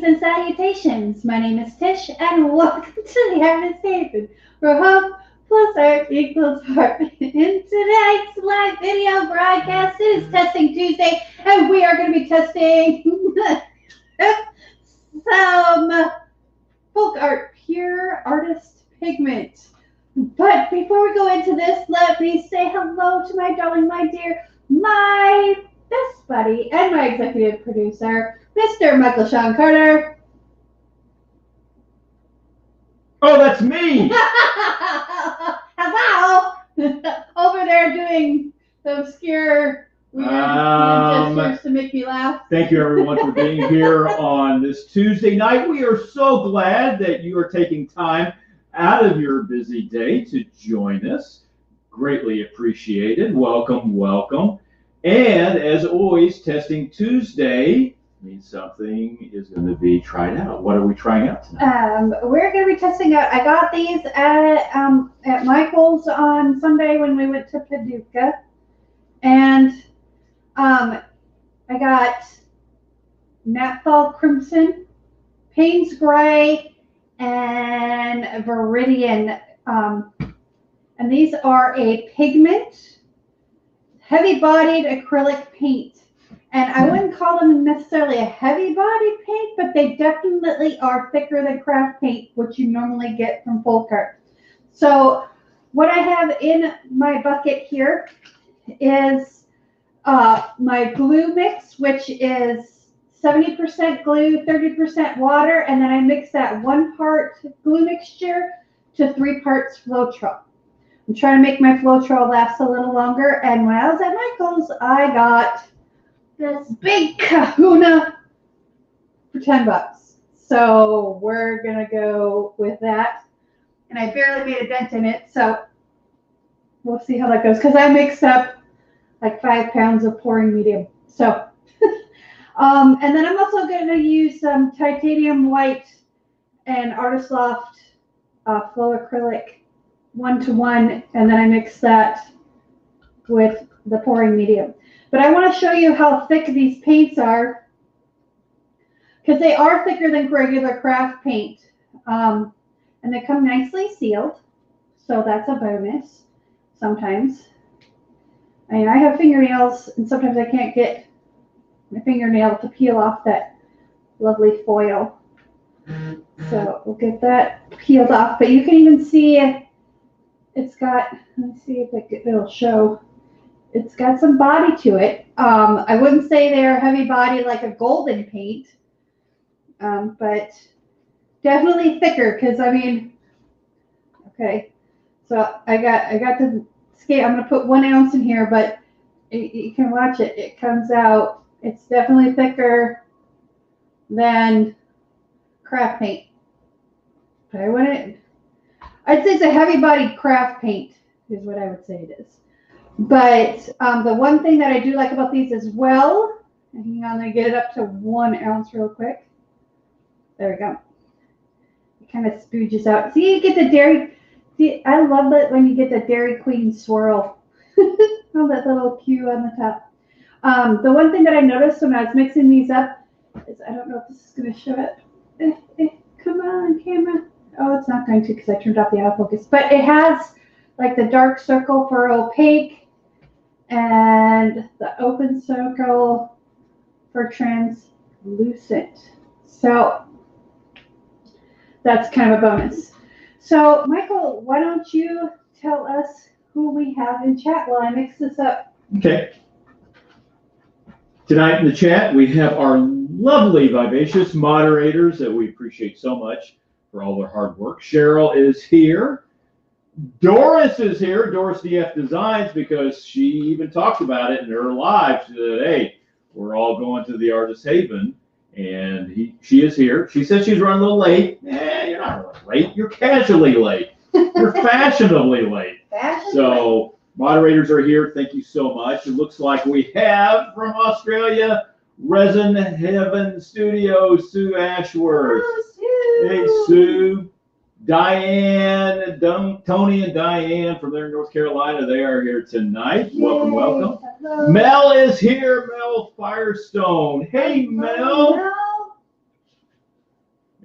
and salutations. My name is Tish, and welcome to the Harvest Haven, where hope plus art equals art. In tonight's live video broadcast, it is Testing Tuesday, and we are going to be testing some FolkArt PURE Artist Pigment. But before we go into this, let me say hello to my darling, my dear, my best buddy, and my executive producer, Mr. Michael Sean Carter. Oh, that's me! Hello! Over there doing the obscure weird gestures to make me laugh. Thank you, everyone, for being here on this Tuesday night. We are so glad that you are taking time out of your busy day to join us. Greatly appreciated. Welcome, welcome. And as always, Testing Tuesday means something is going to be tried out. What are we trying out tonight? We're going to be testing out. I got these at Michael's on Sunday when we went to Paducah, and I got Naphtha Crimson, Payne's Gray, and Viridian, and these are a pigment, heavy-bodied acrylic paint. And I wouldn't call them necessarily a heavy-bodied paint, but they definitely are thicker than craft paint, which you normally get from FolkArt. So what I have in my bucket here is my glue mix, which is 70% glue, 30% water, and then I mix that 1 part glue mixture to 3 parts Floetrol. I'm trying to make my Floetrol last a little longer, and when I was at Michael's, I got this big kahuna for $10. So we're gonna go with that. And I barely made a dent in it, so we'll see how that goes. Because I mixed up like 5 pounds of pouring medium. So and then I'm also gonna use some titanium white and Artist Loft flow acrylic 1-to-1, and then I mix that with the pouring medium. But I want to show you how thick these paints are, because they are thicker than regular craft paint. And they come nicely sealed, so that's a bonus sometimes. I mean, I have fingernails, and sometimes I can't get my fingernail to peel off that lovely foil. So we'll get that peeled off. But you can even see it's got, let's see if it'll show. It's got some body to it. I wouldn't say they're heavy body like a golden paint, but definitely thicker. Because I mean, okay, so I got the scale. I'm gonna put 1 ounce in here, but you can watch it. It comes out. It's definitely thicker than craft paint. But I'd say it's a heavy body craft paint is what I would say it is. But the one thing that I do like about these as well, hang on, I get it up to 1 ounce real quick. There we go. It kind of spooges out. See, you get the dairy. See, I love it when you get the Dairy Queen swirl. Oh, that little Q on the top. The one thing that I noticed when I was mixing these up is, I don't know if this is going to show it. Come on, camera. Oh, it's not going to because I turned off the autofocus. But it has like the dark circle for opaque, and the open circle for translucent. So that's kind of a bonus. So Michael, why don't you tell us who we have in chat while I mix this up? Okay. Tonight in the chat, we have our lovely, vivacious moderators that we appreciate so much for all their hard work. Cheryl is here. Doris is here, Doris DF Designs, because she even talked about it in her live. She said, hey, we're all going to the Artist Haven, and she is here. She said she's running a little late. You're not really late. You're casually late. You're fashionably late. So moderators are here. Thank you so much. It looks like we have from Australia, Resin Heaven Studios, Sue Ashworth. Oh, Sue. Hey, Sue. Diane, Tony and Diane from there in North Carolina, they are here tonight. Yay. Welcome, welcome. Hello. Mel is here, Mel Firestone. Hey, Mel.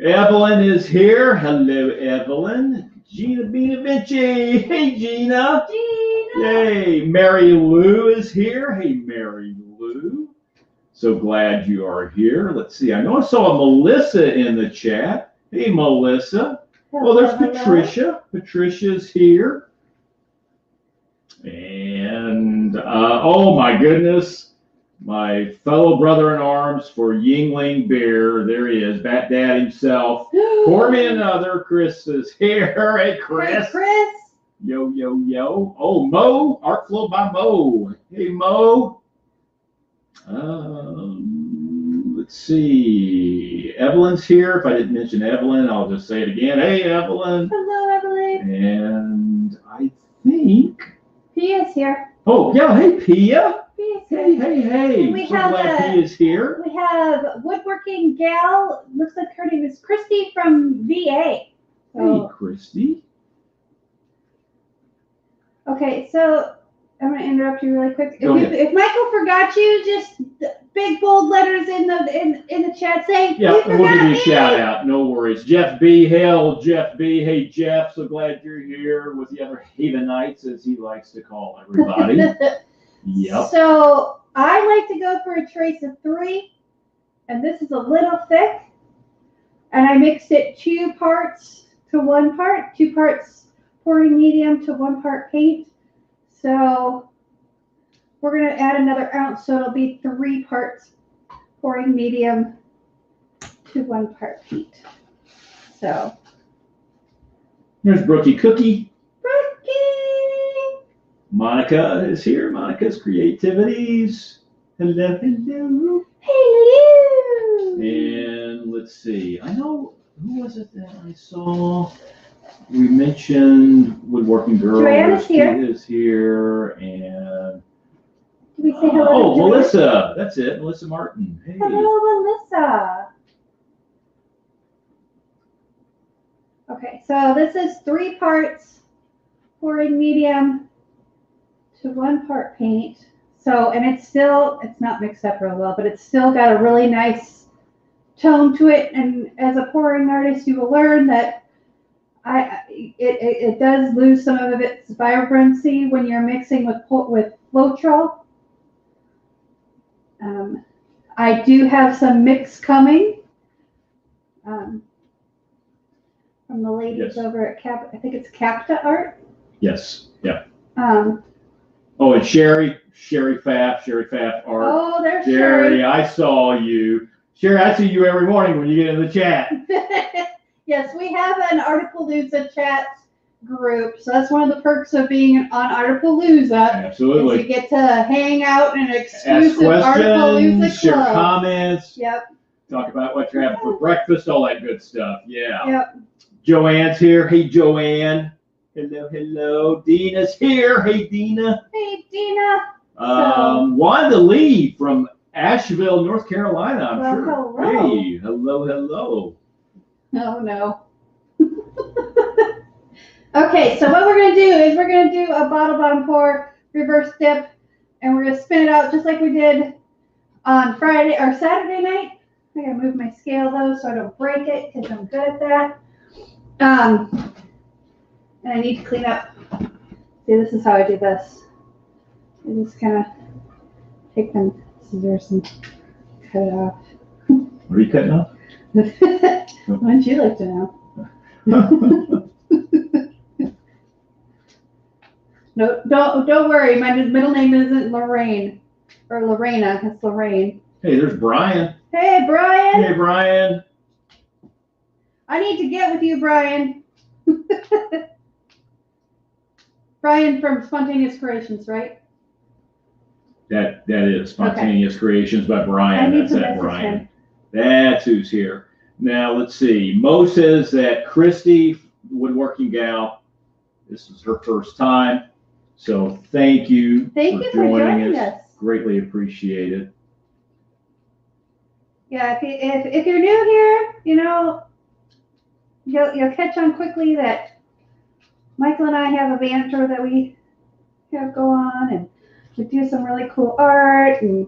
Evelyn is here. Hello, Evelyn. Gina Benavici. Hey, Gina. Gina. Yay. Mary Lou is here. Hey, Mary Lou. So glad you are here. Let's see. I know I saw Melissa in the chat. Hey, Melissa. Well, there's Patricia. Patricia's here. And, oh my goodness, my fellow brother in arms for Yingling Beer. There he is, Bat Dad himself. Pour me another. Chris is here. Hey, Chris. Hey, Chris. Yo, yo, yo. Oh, Mo. Art Flow by Mo. Hey, Mo. Let's see. Evelyn's here. If I didn't mention Evelyn, I'll just say it again. Hey, Evelyn. Hello, Evelyn. And I think Pia's here. Oh, yeah. Hey, Pia. Pia's Hey, here. hey, hey. We So have glad Pia's here. We have woodworking gal. Looks like her name is Christy from VA. Hey, Christy. Okay, so I'm going to interrupt you really quick. Go ahead. If Michael forgot you, just big bold letters in the chat saying, Yeah, and we'll give you a me. shout out. No worries. Jeff B. Hail, Jeff B. Hey, Jeff. So glad you're here with the other Havenites, as he likes to call everybody. Yep. So I like to go for a trace of 3, and this is a little thick, and I mixed it 2 parts to 1 part, 2 parts pouring medium to 1 part paint. So we're going to add another ounce, so it'll be 3 parts pouring medium to 1 part paint. So There's Brookie Cookie. Brookie! Monica is here. Monica's Creativities. Hello, hello. Hello! And let's see. I know, who was it that I saw? We mentioned Woodworking Girl. Joanna's here. Is here. And Did we say hello? oh, Melissa. That's it. Melissa Martin. Hey. Hello, Melissa. Okay, so this is 3 parts pouring medium to 1 part paint. So, and it's not mixed up real well, but it's still got a really nice tone to it. And as a pouring artist, you will learn that it does lose some of its vibrancy when you're mixing with Floetrol. I do have some mix coming from the ladies over at I think it's Capta Art. Yes. Yeah. Oh, and Sherry Pfaff Art. Oh, there's Sherry. I saw you. Sherry, I see you every morning when you get in the chat. Yes, we have an Artapalooza chat group. So that's one of the perks of being on Artapalooza. Absolutely. Is you get to hang out in an exclusive Ask Artapalooza questions, share club. comments. Yep. Talk about what you're having for breakfast, all that good stuff. Yeah. Yep. Joanne's here. Hey, Joanne. Hello, hello. Dina's here. Hey, Dina. Hey, Dina. Wanda Lee from Asheville, North Carolina, I'm sure. Hello. Hey, hello, hello. Oh, no. Okay, so what we're going to do is we're going to do a bottle bottom pour, reverse dip, and we're going to spin it out just like we did on Friday or Saturday night. I got to move my scale, though, so I don't break it because I'm good at that. And I need to clean up. See, this is how I do this. I just kind of take them scissors and cut it off. What are you cutting off? Wouldn't you like to know? No, don't worry. My middle name isn't Lorraine or Lorena. It's Lorraine. Hey, there's Brian. Hey, Brian. Hey, Brian. I need to get with you, Brian. Brian from Spontaneous Creations, right? That is Spontaneous Creations by Brian. I need That's to that message Brian. him. That's who's here. Now let's see. Mo says that Christy, woodworking gal, this is her first time. So thank you. Thank you for joining us. Greatly appreciated. Yeah, if you're new here, you know, you'll catch on quickly that Michael and I have a banter that we have go on, and we do some really cool art, and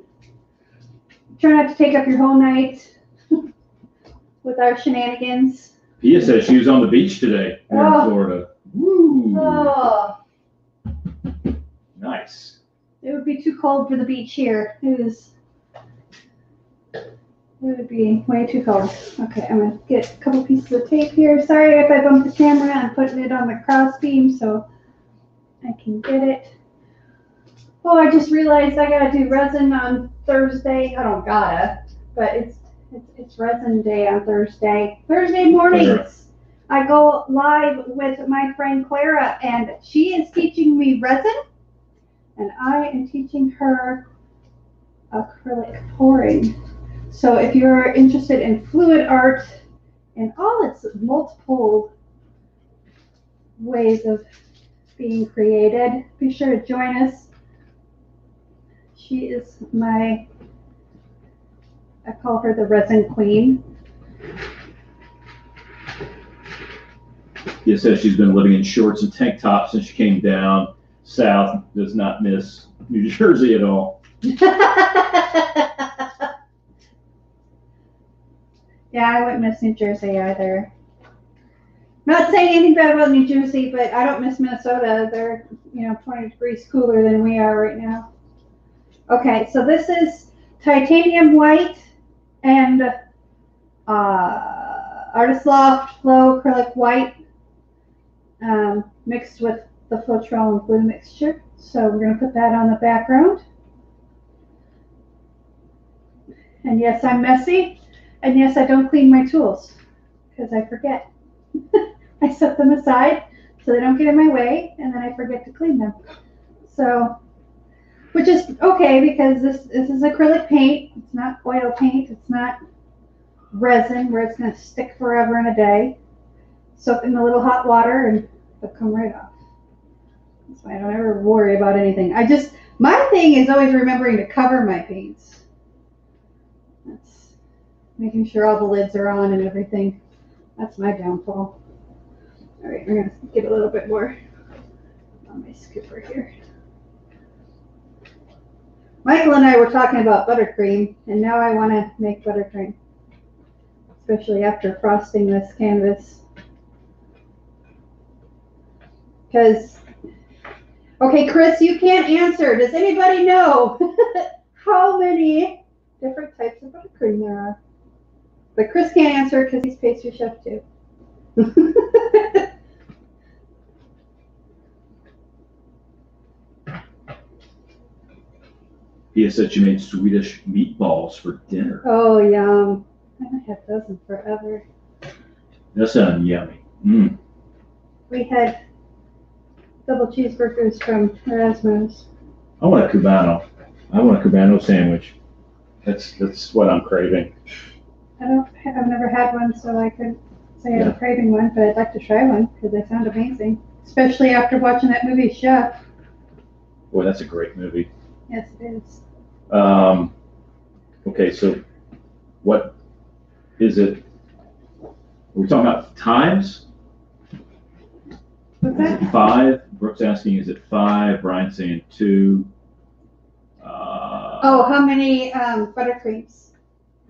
try not to take up your whole night with our shenanigans. Pia says she was on the beach today here in Florida. Woo! Oh, Nice. it would be too cold for the beach here. It would be way too cold. Okay, I'm gonna get a couple pieces of tape here. Sorry if I bumped the camera. I'm putting it on the cross beam so I can get it. Oh, I just realized I gotta do resin on Thursday. I don't gotta, but it's resin day on Thursday. Thursday mornings, I go live with my friend Clara, and she is teaching me resin, and I am teaching her acrylic pouring. So if you're interested in fluid art and all its multiple ways of being created, be sure to join us. She is I call her the resin queen. Pia says she's been living in shorts and tank tops since she came down south. Does not miss New Jersey at all. Yeah, I wouldn't miss New Jersey either. Not saying anything bad about New Jersey, but I don't miss Minnesota. They're, 20 degrees cooler than we are right now. Okay, so this is titanium white and Artist Loft Flow acrylic white mixed with the Floetrol and glue mixture. So we're going to put that on the background. And yes, I'm messy. And yes, I don't clean my tools because I forget. I set them aside so they don't get in my way, and then I forget to clean them. So, which is okay because this is acrylic paint. It's not oil paint. It's not resin where it's going to stick forever and a day. Soak in a little hot water and they'll come right off. That's why I don't ever worry about anything. My thing is always remembering to cover my paints. That's making sure all the lids are on and everything. That's my downfall. All right, we're going to get a little bit more on my scooper here. Michael and I were talking about buttercream, and now I want to make buttercream, especially after frosting this canvas. Because, okay, Chris, you can't answer. Does anybody know how many different types of buttercream there are? But Chris can't answer because he's pastry chef too. Pia said she made Swedish meatballs for dinner. Oh, yum. I haven't had those in forever. That sounds yummy. Mm. We had double cheeseburgers from Erasmus. I want a Cubano. I want a Cubano sandwich. That's what I'm craving. I've never had one, so I couldn't say I'm craving one, but I'd like to try one because they sound amazing. Especially after watching that movie, Chef. Boy, that's a great movie. Yes, it is. Okay, so what is it? Are we talking about times? What's that? Is it 5? Brooke's asking, is it 5? Brian's saying 2. How many buttercreams?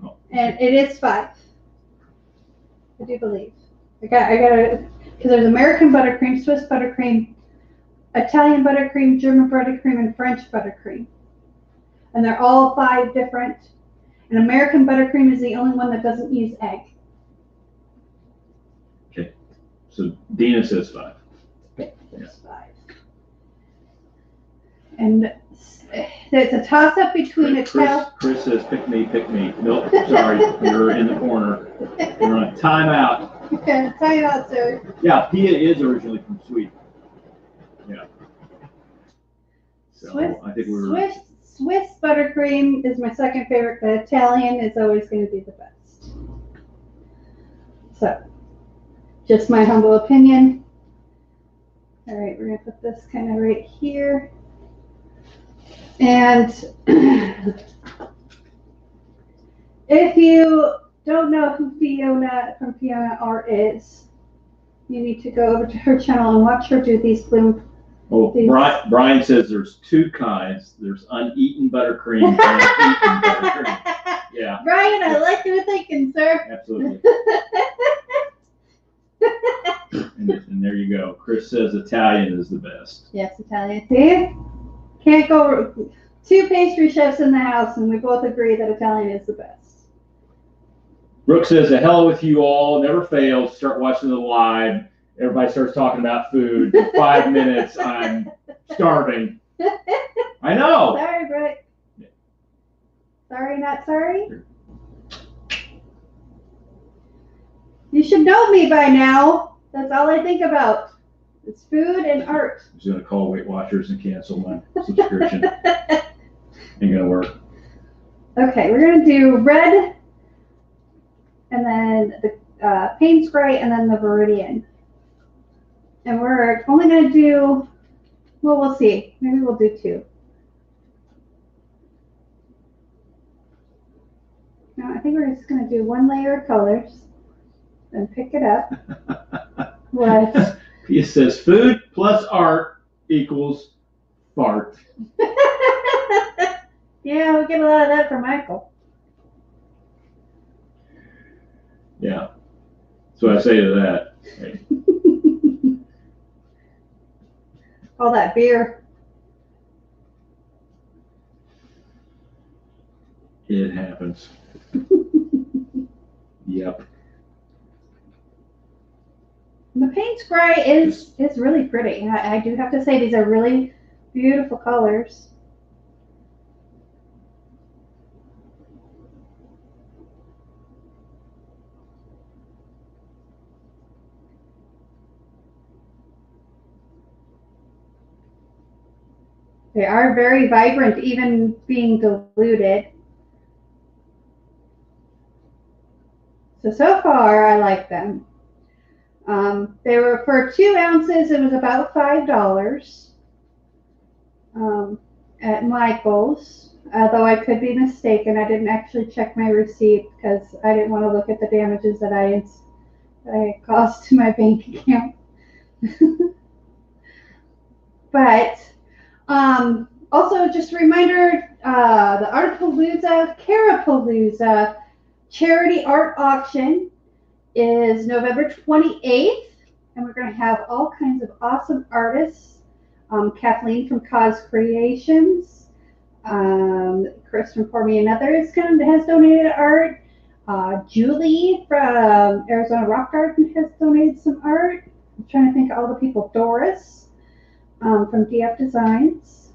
Oh. And it is 5. I do believe. I got it because there's American buttercream, Swiss buttercream, Italian buttercream, German buttercream, and French buttercream. And they're all 5 different. And American buttercream is the only one that doesn't use egg. Okay. So Dina says 5. There's 5. And it's a toss-up between Chris says, pick me. Nope, sorry, you're in the corner. You're on timeout. Yeah, timeout, sir. Yeah, Pia is originally from Sweden. Yeah. So I think Swiss buttercream is my second favorite, but Italian is always going to be the best. So, just my humble opinion. All right, we're going to put this kind of right here. And if you don't know who Fiona from Fiona Art is, you need to go over to her channel and watch her do these bloom. Oh, Brian says there's 2 kinds. There's uneaten buttercream and eaten buttercream. Yeah. Brian, I like your thinking, sir. Absolutely. And there you go. Chris says Italian is the best. Yes, Italian. See? Can't go. 2 pastry chefs in the house, and we both agree that Italian is the best. Brooke says, "The hell with you all. Never fails. Start watching the live. Everybody starts talking about food. For 5 minutes, I'm starving." I know. Sorry, Brooke. Sorry, not sorry. You should know me by now. That's all I think about. It's food and art. I'm just going to call Weight Watchers and cancel my subscription. Ain't going to work. Okay, we're going to do red, and then the Payne's Gray, and then the Viridian. And we're only going to do, well, we'll see. Maybe we'll do 2. No, I think we're just going to do 1 layer of colors and pick it up. What? He says, "Food plus art equals fart." Yeah, we get a lot of that from Michael. Yeah. That's what I say to that. Hey. All that beer. It happens. Yep. The Payne's Gray is really pretty. I do have to say these are really beautiful colors. They are very vibrant, even being diluted. So far, I like them. They were for 2 ounces. It was about $5 at Michael's. Although I could be mistaken, I didn't actually check my receipt because I didn't want to look at the damages that I caused to my bank account. But also, just a reminder: the Carapalooza charity art auction is November 28th, and we're going to have all kinds of awesome artists. Kathleen from Cause Creations, Chris from Pour Me Another has donated art. Julie from Arizona Rock Garden has donated some art. I'm trying to think of all the people. Doris from DF Designs.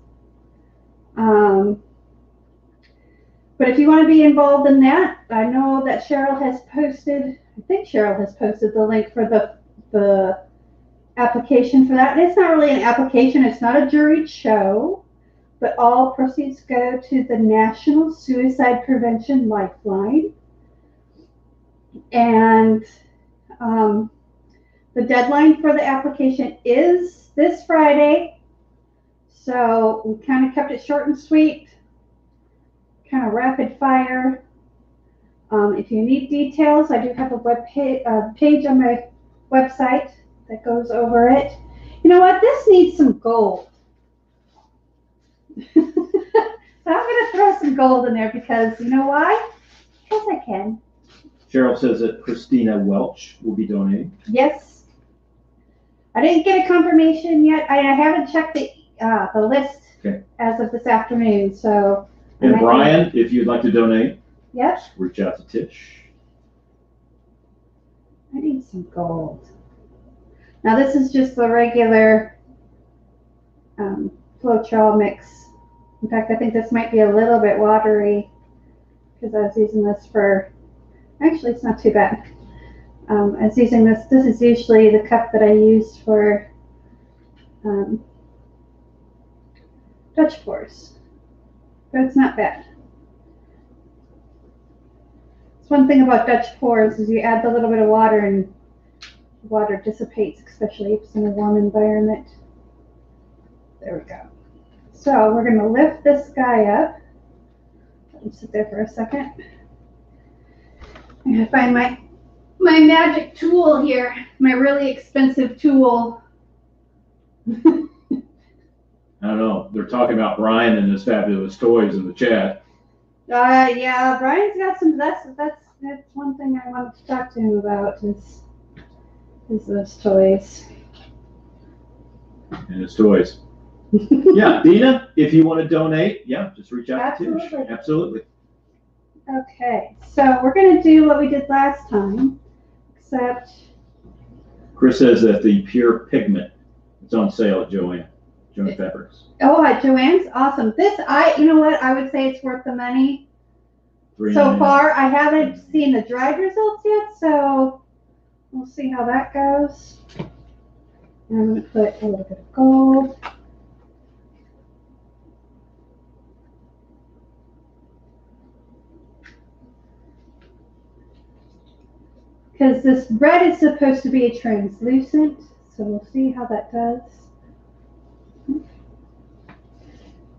But if you want to be involved in that, I know that Cheryl has posted, the link for the application for that. And it's not really an application, it's not a juried show, but all proceeds go to the National Suicide Prevention Lifeline. And the deadline for the application is this Friday. So we kind of kept it short and sweet, kind of rapid fire. If you need details, I do have a page on my website that goes over it. You know what? This needs some gold. So I'm going to throw some gold in there because, you know why? Because I can. Cheryl says that Christina Welch will be donating. Yes. I didn't get a confirmation yet. I haven't checked the list as of this afternoon. So. And Brian, if you'd like to donate, yep, reach out to Tish. I need some gold. Now this is just the regular Floetrol mix. In fact, I think this might be a little bit watery because I was using this for, actually it's not too bad. I was using this is usually the cup that I use for Dutch pours. But it's not bad. It's one thing about Dutch pours is you add the little bit of water and water dissipates, especially if it's in a warm environment. There we go. So we're going to lift this guy up. Let him sit there for a second. I'm going to find my magic tool here, my really expensive tool. I don't know. They're talking about Brian and his fabulous toys in the chat. Yeah, Brian's got some. That's one thing I wanted to talk to him about is those toys. And his toys. Yeah, Dina, if you want to donate, yeah, just reach out to Tish. Absolutely. Okay, so we're gonna do what we did last time, except Chris says that the pure pigment is on sale at Joanne Fabrics. oh, at Joann's, awesome. You know what? I would say it's worth the money. So far, I haven't seen the dried results yet, so we'll see how that goes. And I'm gonna put a little bit of gold. Because this red is supposed to be translucent, so we'll see how that does.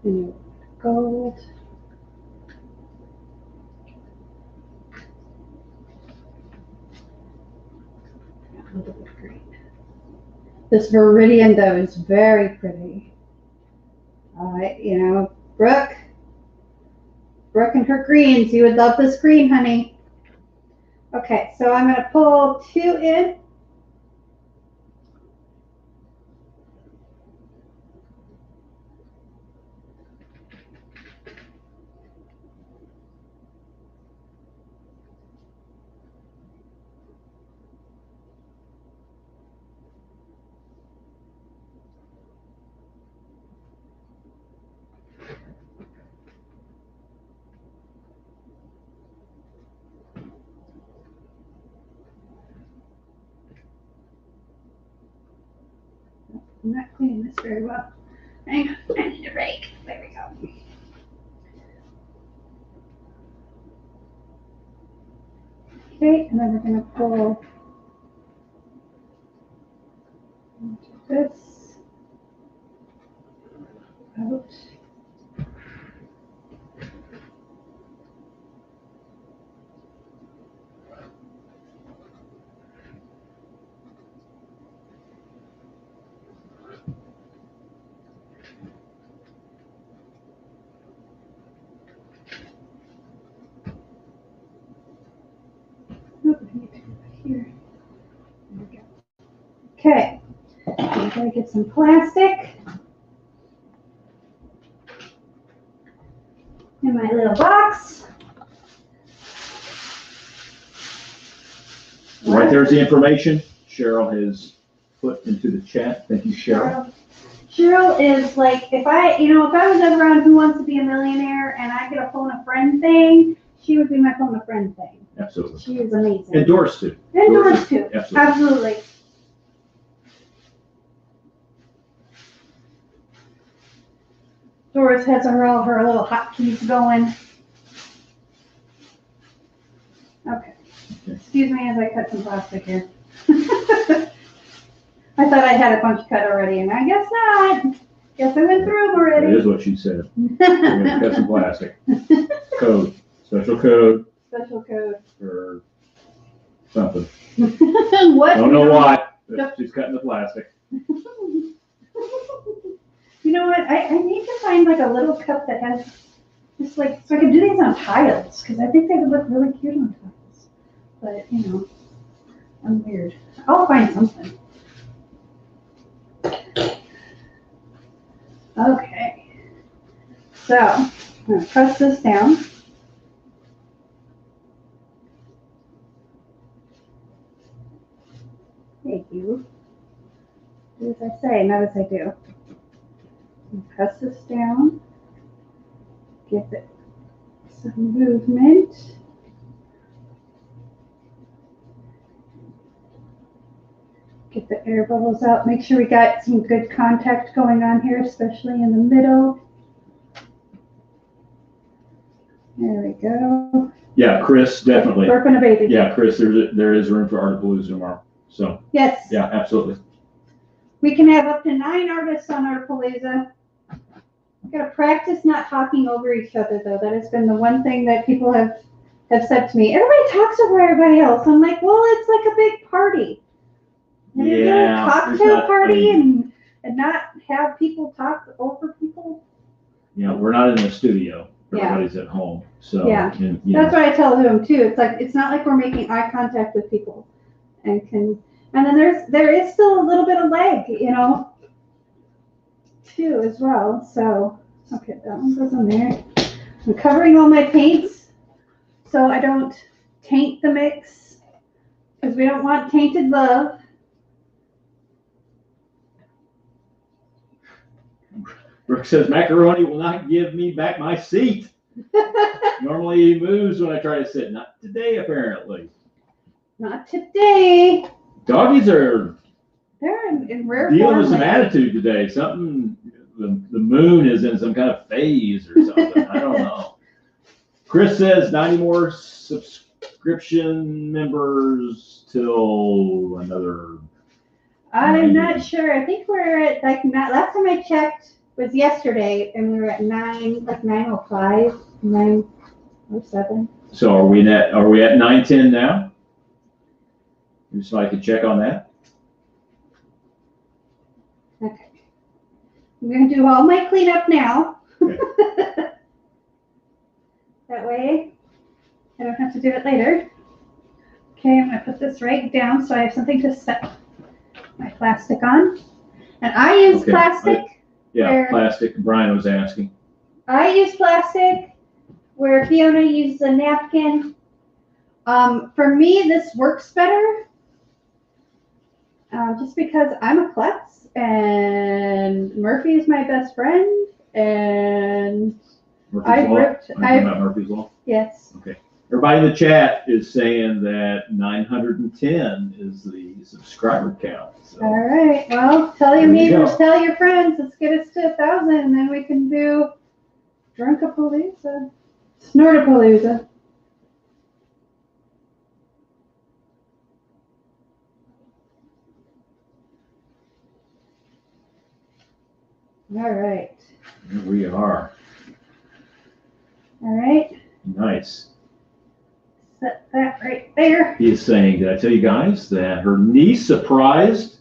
And gold. A little bit of green. This Viridian, though, is very pretty. You know, Brooke and her greens, you would love this green, honey. Okay, so I'm going to pull 2 in. I'm not cleaning this very well. Hang on, I need a rake. There we go. Okay, and then we're going to pull this out. Here. There we go. Okay, I'm going to get some plastic in my little box. Right there's the information Cheryl has put into the chat. Thank you, Cheryl. Cheryl is like, if I was ever on Who Wants to Be a Millionaire and I get a phone a friend thing, she would be my phone a friend thing. Absolutely. She is amazing. And Doris too. And Doris too. Absolutely. Doris has all her little hotkeys going. Okay. Excuse me as I cut some plastic here. I thought I had a bunch cut already, and I guess not. Guess I went through them already. That is what she said. We're going to cut some plastic. Code. Special code. Special code. For something. What? Don't know what, but she's cutting the plastic. You know what? I need to find like a little cup that has just like, so I can do these on tiles, because I think they would look really cute on tiles. But, I'm weird. I'll find something. Okay. So, I'm going to press this down. Thank you. Do as I say, not as I do. And press this down. Give it some movement. Get the air bubbles out. Make sure we got some good contact going on here, especially in the middle. There we go. Yeah, Chris, definitely. Working a baby. Yeah, Chris, there is room for Artapalooza tomorrow. So. Yes. Yeah, absolutely. We can have up to 9 artists on Artapalooza. We've got to practice not talking over each other, though. That has been the one thing that people have said to me. Everybody talks over everybody else. I'm like, well, it's like a big party. And you do a cocktail party and not have people talk over people. Yeah, we're not in the studio. everybody's at home. So Yeah. and, That's what I tell them too. It's like it's not like we're making eye contact with people, and then there is still a little bit of lag, too as well. So okay, that one goes in there. I'm covering all my paints so I don't taint the mix because we don't want tainted love. Brooke says macaroni will not give me back my seat. Normally he moves when I try to sit. Not today, apparently. Not today. Doggies are They're in rare dealing form with some lately. attitude today. Something, the moon is in some kind of phase or something. I don't know. Chris says 90 more subscription members till another. I'm not sure. I think we're at last time I checked was yesterday, and we were at 905, 907. So are we at 910 now? Just so I can check on that. Okay. I'm going to do all my cleanup now. Okay. That way I don't have to do it later. Okay, I'm going to put this right down so I have something to set my plastic on. And I use plastic. Plastic. Brian was asking. I use plastic where Fiona uses a napkin. For me, this works better just because I'm a klutz and Murphy is my best friend and Murphy's Law? Yes. Okay. Everybody in the chat is saying that 910 is the subscriber count. So. All right. Well, tell your neighbors, tell your friends. Let's get us to 1,000, and then we can do Drunkapalooza, Snortapalooza. All right. Here we are. All right. Nice. Set that right there. He is saying, did I tell you guys that her niece surprised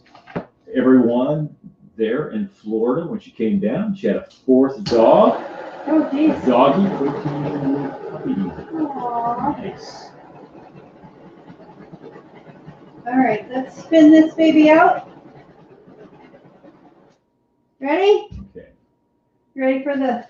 everyone there in Florida when she came down? She had a fourth dog. Oh, geez. A doggy, 14-year-old puppy. Aww. Nice. All right, let's spin this baby out. Ready? Okay. You ready for the...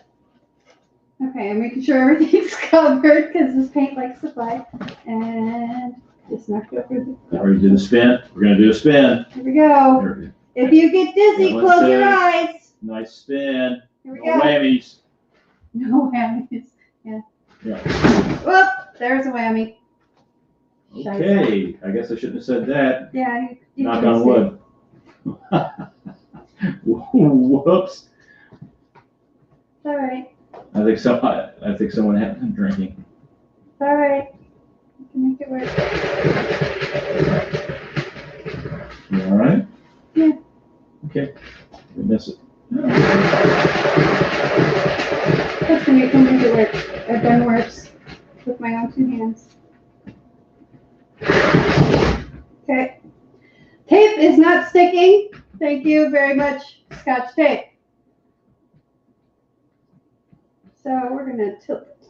Okay, I'm making sure everything's covered because this paint likes to fly. And just knock it over the... Ready to do the spin? We're going to do a spin. Here we go. There we go. If you get dizzy, close your eyes. Nice spin. Here we No go. whammies. No whammies. Yeah. Whoop, there's a whammy. Okay, I guess I shouldn't have said that. Yeah. You Knock on wood. Whoops. It's all right. I think someone had been drinking. It's all right. You can make it work. You all right? Yeah. Okay. We miss it. Trust me, you can make it work. I've done worse with my own two hands. Okay. Tape is not sticking. Thank you very much, Scotch tape. So we're going to tilt it.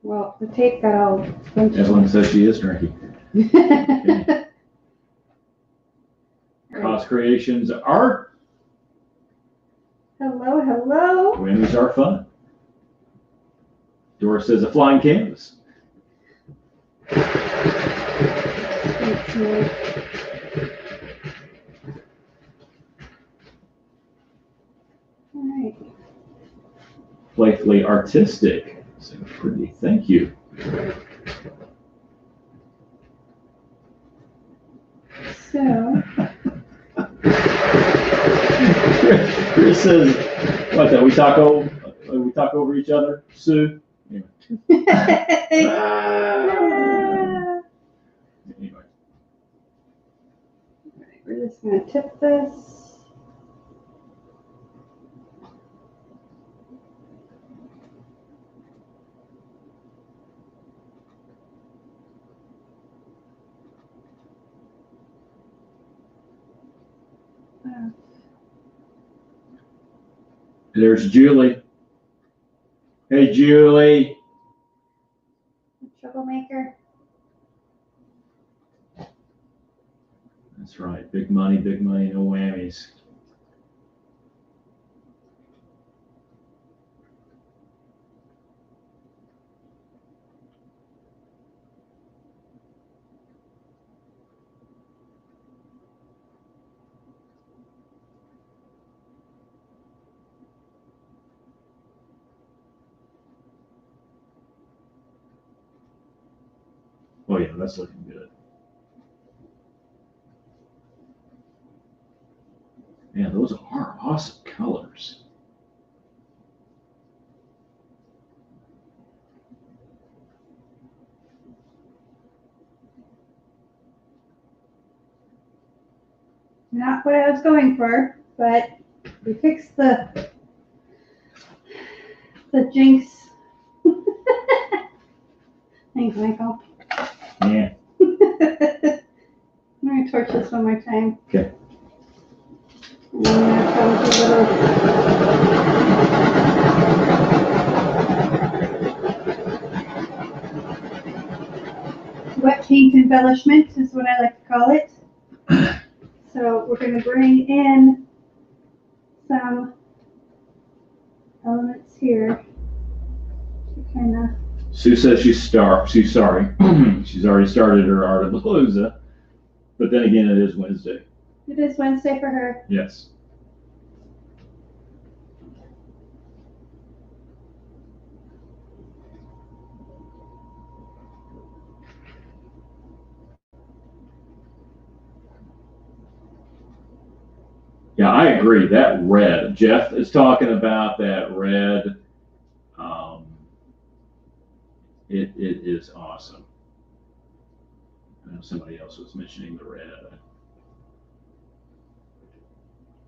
Well, the tape got all bunched. Evelyn says she is drinking. Okay. Cause Creations Art. Hello, hello. Whammies are fun. Doris says a flying canvas. Thanks, Mary. All right. Playfully artistic. So pretty. Thank you. So. Chris says, what, that we talk over each other, Sue? Anyway. Anyway. Right, we're just going to tip this. There's Julie. Hey, Julie. Troublemaker. That's right. Big money, no whammies. Oh yeah, that's looking good. Man, those are awesome colors. Not what I was going for, but we fixed the jinx. Thanks, Michael. Yeah. I'm going to torch this one more time. Okay. And then that comes a little wet paint embellishment is what I like to call it. So we're going to bring in some elements here to kind of. Sue says she's sorry. She's already started her Art of Palooza, but then again, it is Wednesday. It is Wednesday for her. Yes. Yeah, I agree. That red, Jeff is talking about that red. It is awesome. I know somebody else was mentioning the red.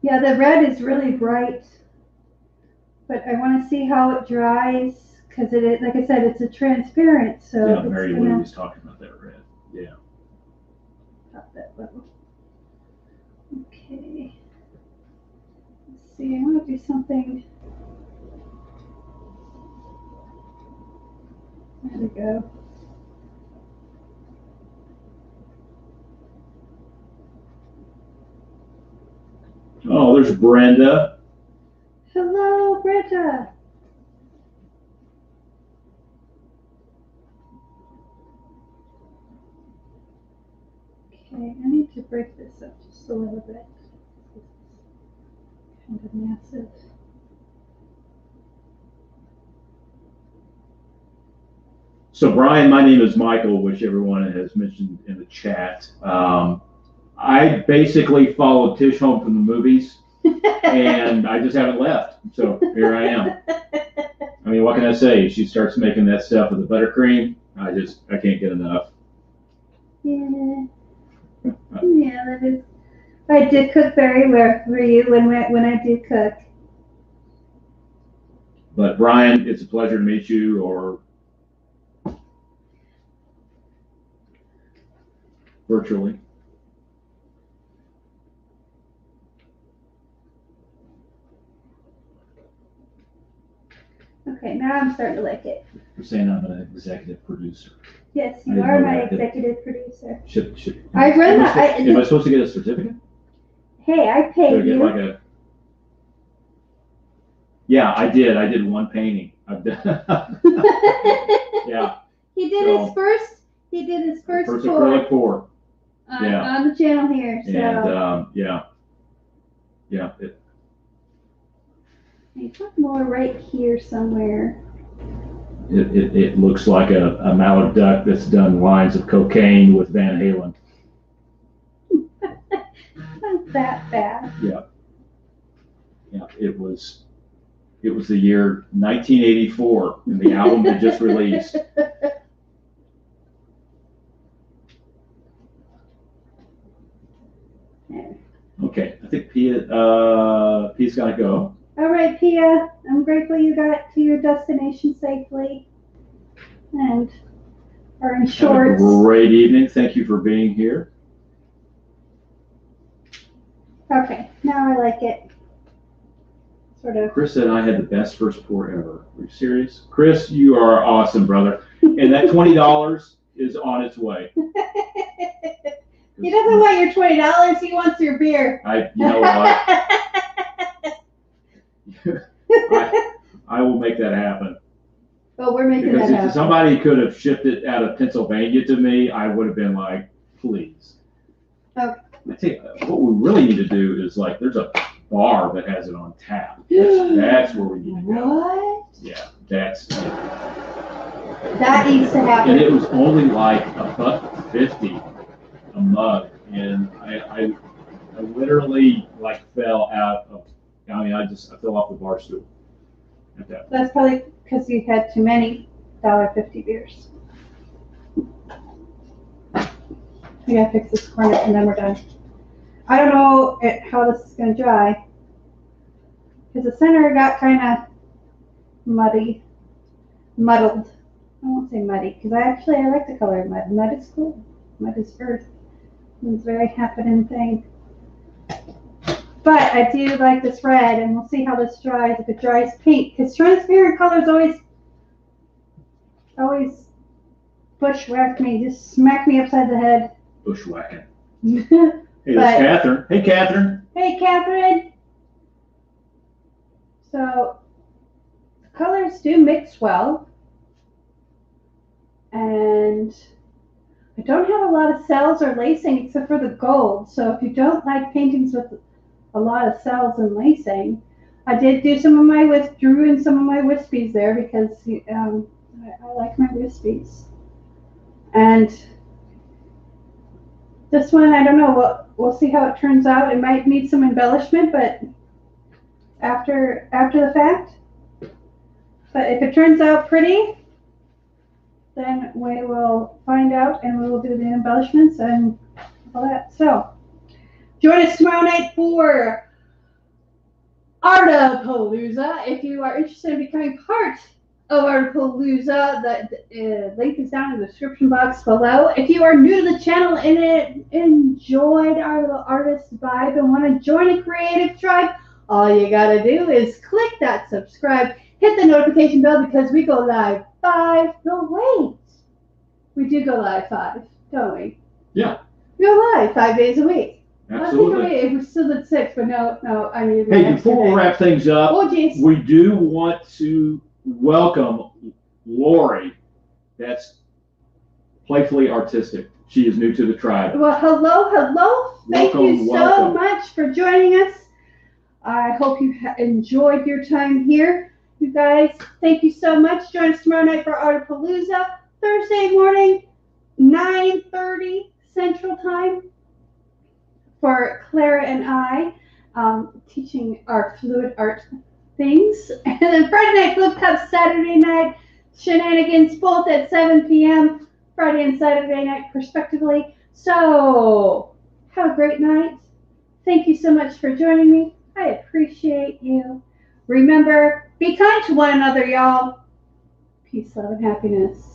Yeah, the red is really bright, but I want to see how it dries because it is, like I said, it's a transparent. So yeah, it's Mary Lou was talking about that red. Yeah. Top that level. Okay. Let's see. I want to do something. There we go. Oh, there's Brenda. Hello, Brenda. Okay, I need to break this up just a little bit. It's kind of massive. So, Brian, my name is Michael, which everyone has mentioned in the chat. I basically followed Tish home from the movies, and I just haven't left. So here I am. I mean, what can I say? She starts making that stuff with the buttercream. I can't get enough. Yeah. Yeah, that is. I did cook very well for you when I do cook. But Brian, it's a pleasure to meet you. Or virtually. Okay, now I'm starting to like it. You're saying I'm an executive producer. Yes, you are my executive producer. I read that. Am I supposed to get a certificate? Hey, I paid you. Like a, yeah, I did. I did one painting. I've done. Yeah. He did his first. He did his first acrylic pour. On the channel here. So. And yeah. You put more right here somewhere. It looks like a mallard duck that's done lines of cocaine with Van Halen. Not that bad. Yeah. It was the year 1984, and the album had just released. Okay, I think Pia's got to go. All right, Pia. I'm grateful you got to your destination safely and are in shorts. Have a great evening. Thank you for being here. Okay, now I like it. sort of. Chris said I had the best first pour ever. Are you serious? Chris, you are awesome, brother. And that $20 is on its way. He doesn't want your $20. He wants your beer. You know what? I will make that happen. Well, we're making because that happen. If somebody could have shipped it out of Pennsylvania to me, I would have been like, please. Okay. I tell you, what we really need to do is like, there's a bar that has it on tap. That's where we need to go. What? Yeah, that's. That needs to happen. And it was only like $1.50 a mug, and I literally like fell out of. I mean, I fell off the bar stool. At that. That's probably because you had too many $1.50 beers. We gotta fix this corner and then we're done. I don't know how this is gonna dry because the center got kind of muddled. I won't say muddy because I like the color mud. Mud is cool. Mud is earth. It's a very happening thing. But I do like this red, and we'll see how this dries. If it dries pink, because transparent colors always bushwhack me, just smack me upside the head. Bushwhacking. Hey, there's Catherine. Hey, Catherine. Hey, Catherine. So, colors do mix well. And I don't have a lot of cells or lacing except for the gold. So if you don't like paintings with a lot of cells and lacing, I did do some of my drew in some of my wispies there because I like my wispies. And this one, I don't know. We'll see how it turns out. It might need some embellishment, but after the fact. But if it turns out pretty, then we will find out and we will do the embellishments and all that. So join us tomorrow night for Artapalooza. If you are interested in becoming part of Artapalooza, the link is down in the description box below. If you are new to the channel and enjoyed our little artist vibe and want to join a creative tribe, all you gotta do is click that subscribe, hit the notification bell because we go live 5. No, wait. We do go live 5, don't we? Yeah. We go live 5 days a week. Absolutely. I think we're still at 6, but no, I need. Hey, before we wrap things up, we do want to welcome Lori. That's Playfully Artistic. She is new to the tribe. Well, hello. Thank you so much for joining us. I hope you enjoyed your time here. You guys, thank you so much. Join us tomorrow night for Artapalooza. Thursday morning, 9:30 Central Time for Clara and I teaching our fluid art things. And then Friday night Flip Cup, Saturday night shenanigans, both at 7 p.m. Friday and Saturday night respectively. So have a great night. Thank you so much for joining me. I appreciate you. Remember, be kind to one another, y'all. Peace, love, and happiness.